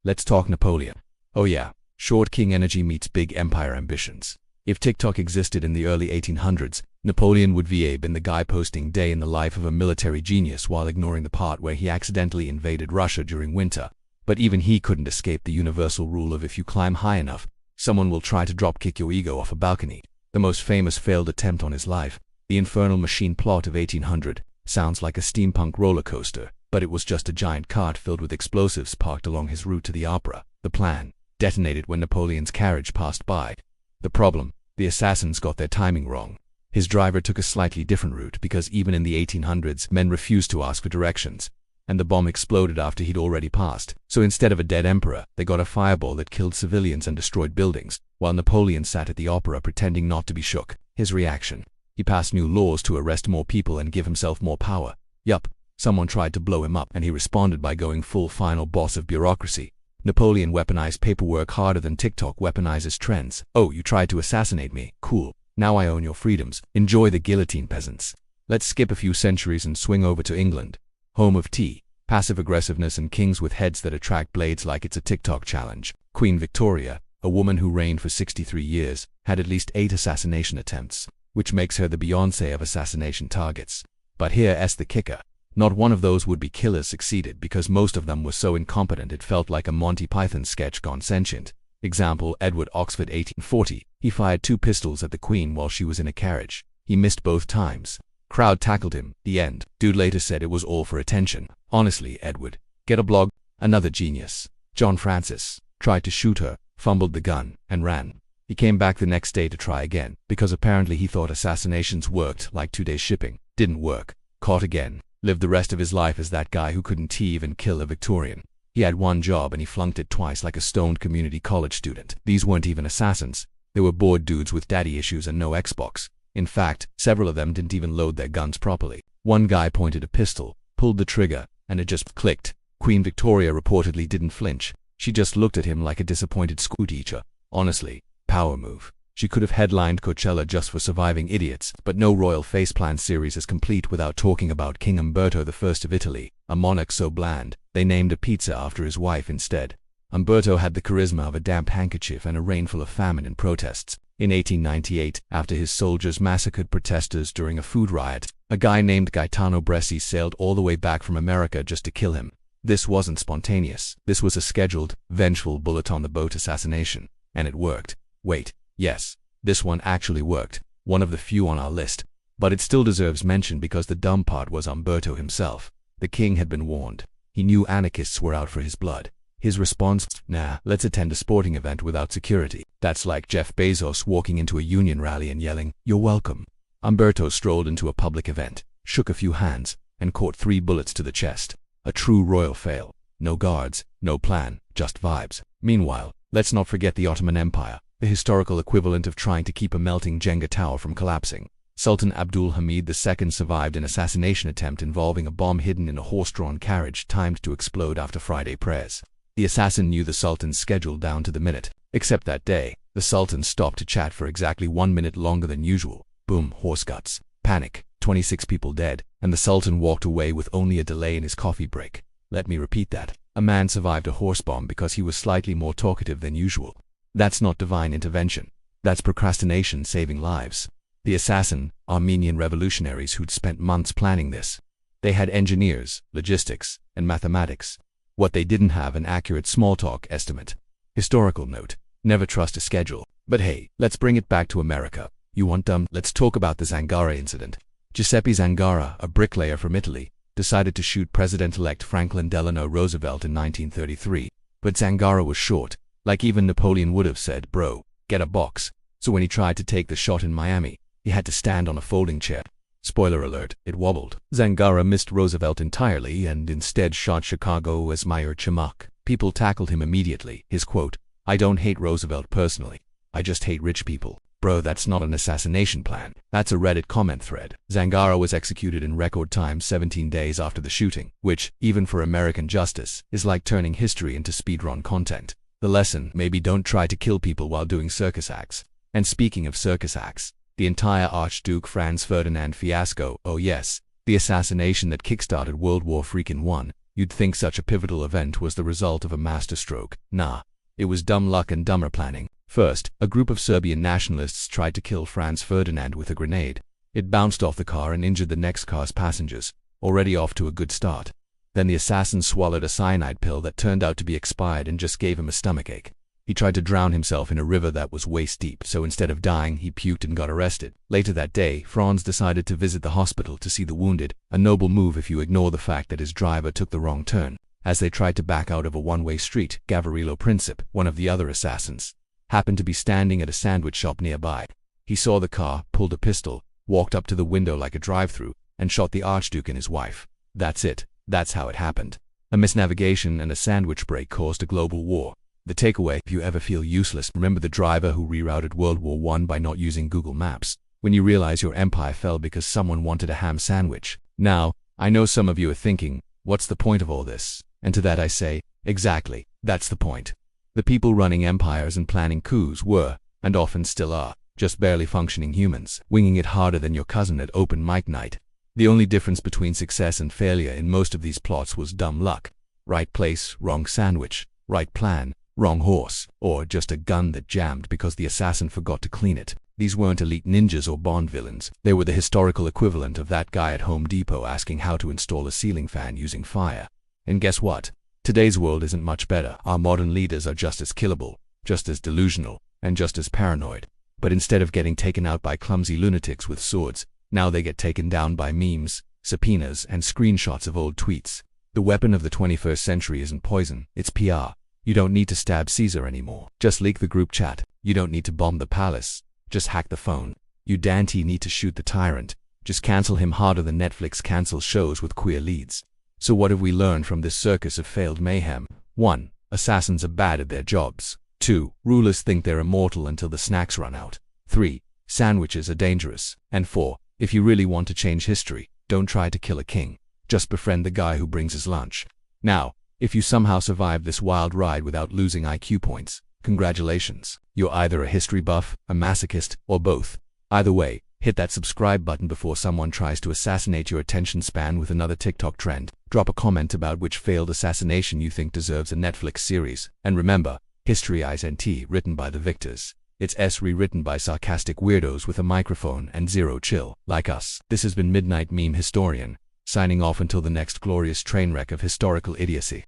Let's talk Napoleon. Oh yeah, short king energy meets big empire ambitions. If TikTok existed in the early 1800s, Napoleon would have been the guy posting day in the life of a military genius while ignoring the part where he accidentally invaded Russia during winter. But even he couldn't escape the universal rule of if you climb high enough, someone will try to drop-kick your ego off a balcony. The most famous failed attempt on his life, the Infernal Machine plot of 1800, sounds like a steampunk roller coaster, but it was just a giant cart filled with explosives parked along his route to the opera. The plan detonated when Napoleon's carriage passed by. The problem: the assassins got their timing wrong. His driver took a slightly different route because even in the 1800s, men refused to ask for directions, and the bomb exploded after he'd already passed. So instead of a dead emperor, they got a fireball that killed civilians and destroyed buildings, while Napoleon sat at the opera pretending not to be shook. His reaction: he passed new laws to arrest more people and give himself more power. Yup, someone tried to blow him up and he responded by going full final boss of bureaucracy. Napoleon weaponized paperwork harder than TikTok weaponizes trends. Oh, you tried to assassinate me? Cool. Now I own your freedoms. Enjoy the guillotine, peasants. Let's skip a few centuries and swing over to England, home of tea, passive aggressiveness, and kings with heads that attract blades like it's a TikTok challenge. Queen Victoria, a woman who reigned for 63 years, had at least 8 assassination attempts, which makes her the Beyoncé of assassination targets. But here's the kicker. Not one of those would-be killers succeeded because most of them were so incompetent it felt like a Monty Python sketch gone sentient. Example: Edward Oxford, 1840. He fired 2 pistols at the Queen while she was in a carriage. He missed both times. Crowd tackled him. The end. Dude later said it was all for attention. Honestly, Edward, get a blog. Another genius, John Francis, tried to shoot her, fumbled the gun, and ran. He came back the next day to try again, because apparently he thought assassinations worked like 2 days shipping. Didn't work. Caught again. Lived the rest of his life as that guy who couldn't even kill a Victorian. He had one job and he flunked it twice like a stoned community college student. These weren't even assassins. They were bored dudes with daddy issues and no Xbox. In fact, several of them didn't even load their guns properly. One guy pointed a pistol, pulled the trigger, and it just clicked. Queen Victoria reportedly didn't flinch. She just looked at him like a disappointed school teacher. Honestly, power move. She could have headlined Coachella just for surviving idiots, but no royal faceplant series is complete without talking about King Umberto I of Italy, a monarch so bland, they named a pizza after his wife instead. Umberto had the charisma of a damp handkerchief and a rainfall of famine and protests. In 1898, after his soldiers massacred protesters during a food riot, a guy named Gaetano Bresci sailed all the way back from America just to kill him. This wasn't spontaneous. This was a scheduled, vengeful bullet-on-the-boat assassination. And it worked. Wait. Yes, this one actually worked, one of the few on our list. But it still deserves mention because the dumb part was Umberto himself. The king had been warned. He knew anarchists were out for his blood. His response: nah, let's attend a sporting event without security. That's like Jeff Bezos walking into a union rally and yelling, "You're welcome." Umberto strolled into a public event, shook a few hands, and caught 3 bullets to the chest. A true royal fail. No guards, no plan, just vibes. Meanwhile, let's not forget the Ottoman Empire, the historical equivalent of trying to keep a melting Jenga tower from collapsing. Sultan Abdul Hamid II survived an assassination attempt involving a bomb hidden in a horse-drawn carriage timed to explode after Friday prayers. The assassin knew the Sultan's schedule down to the minute. Except that day, the Sultan stopped to chat for exactly 1 minute longer than usual. Boom, horse guts. Panic. 26 people dead, and the Sultan walked away with only a delay in his coffee break. Let me repeat that. A man survived a horse bomb because he was slightly more talkative than usual. That's not divine intervention. That's procrastination saving lives. The assassin, Armenian revolutionaries who'd spent months planning this. They had engineers, logistics, and mathematics. What they didn't have: an accurate small-talk estimate. Historical note: never trust a schedule. But hey, let's bring it back to America. You want dumb? Let's talk about the Zangara incident. Giuseppe Zangara, a bricklayer from Italy, decided to shoot President-elect Franklin Delano Roosevelt in 1933. But Zangara was short. Like even Napoleon would have said, "Bro, get a box." So when he tried to take the shot in Miami, he had to stand on a folding chair. Spoiler alert, it wobbled. Zangara missed Roosevelt entirely and instead shot Chicago as Mayor Chamac. People tackled him immediately. His quote: "I don't hate Roosevelt personally. I just hate rich people." Bro, that's not an assassination plan. That's a Reddit comment thread. Zangara was executed in record time 17 days after the shooting, which, even for American justice, is like turning history into speedrun content. The lesson: maybe don't try to kill people while doing circus acts. And speaking of circus acts, the entire Archduke Franz Ferdinand fiasco, oh yes, the assassination that kickstarted World War I, You'd think such a pivotal event was the result of a masterstroke. Nah, it was dumb luck and dumber planning. First, a group of Serbian nationalists tried to kill Franz Ferdinand with a grenade. It bounced off the car and injured the next car's passengers, already off to a good start. Then the assassin swallowed a cyanide pill that turned out to be expired and just gave him a stomachache. He tried to drown himself in a river that was waist deep, so instead of dying, he puked and got arrested. Later that day, Franz decided to visit the hospital to see the wounded, a noble move if you ignore the fact that his driver took the wrong turn. As they tried to back out of a one-way street, Gavrilo Princip, one of the other assassins, happened to be standing at a sandwich shop nearby. He saw the car, pulled a pistol, walked up to the window like a drive-through, and shot the Archduke and his wife. That's it. That's how it happened. A misnavigation and a sandwich break caused a global war. The takeaway: if you ever feel useless, remember the driver who rerouted World War I by not using Google Maps. When you realize your empire fell because someone wanted a ham sandwich. Now, I know some of you are thinking, what's the point of all this? And to that I say, exactly, that's the point. The people running empires and planning coups were, and often still are, just barely functioning humans, winging it harder than your cousin at open mic night. The only difference between success and failure in most of these plots was dumb luck. Right place, wrong sandwich. Right plan, wrong horse. Or just a gun that jammed because the assassin forgot to clean it. These weren't elite ninjas or Bond villains. They were the historical equivalent of that guy at Home Depot asking how to install a ceiling fan using fire. And guess what? Today's world isn't much better. Our modern leaders are just as killable, just as delusional, and just as paranoid. But instead of getting taken out by clumsy lunatics with swords, now they get taken down by memes, subpoenas, and screenshots of old tweets. The weapon of the 21st century isn't poison, it's PR. You don't need to stab Caesar anymore. Just leak the group chat. You don't need to bomb the palace. Just hack the phone. You don't need to shoot the tyrant. Just cancel him harder than Netflix cancels shows with queer leads. So what have we learned from this circus of failed mayhem? 1. Assassins are bad at their jobs. 2. Rulers think they're immortal until the snacks run out. 3. Sandwiches are dangerous. And 4. If you really want to change history, don't try to kill a king. Just befriend the guy who brings his lunch. Now, if you somehow survived this wild ride without losing IQ points, congratulations. You're either a history buff, a masochist, or both. Either way, hit that subscribe button before someone tries to assassinate your attention span with another TikTok trend. Drop a comment about which failed assassination you think deserves a Netflix series. And remember, history isn't written by the victors. It's rewritten by sarcastic weirdos with a microphone and zero chill, like us. This has been Midnight Meme Historian, signing off until the next glorious train wreck of historical idiocy.